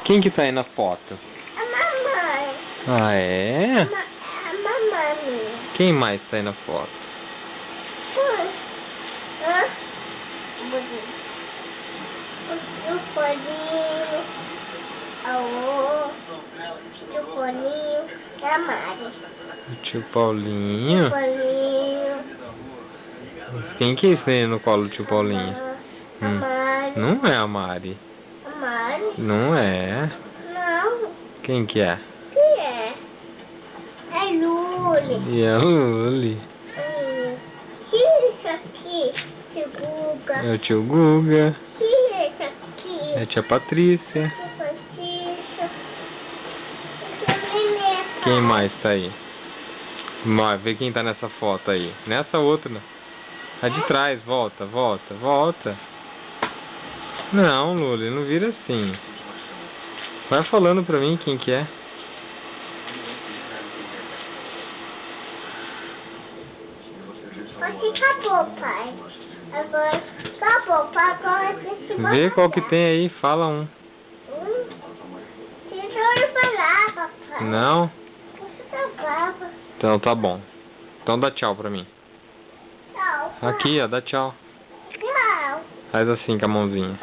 Quem que tá aí na foto? A mamãe. Ah, é? A mamãe. Quem mais tá aí na foto? Hã? O Paulinho. O Paulinho. E a Mari. O tio Paulinho? O Paulinho. Quem que é isso aí no colo do tio Paulinho? A Mari. Não é a Mari. A Mari. Não é. Não. Quem que é? Quem é? É Luli. E a Luli. Quem é isso aqui? Tio Guga. É o tio Guga. Quem é isso aqui? É a tia Patrícia. Quem mais tá aí? Vê quem tá nessa foto aí. Nessa outra. A de trás, volta, volta, volta. Não, Luli, não vira assim. Vai falando pra mim quem que é. Acabou, pai. Agora acabou, pai. Agora tem que Vê qual que tem aí, fala um. Deixa eu falar, papai. Não? Você tá brava. Então tá bom. Então dá tchau pra mim. Tchau. Aqui, ó, dá tchau. Tchau. Faz assim com a mãozinha.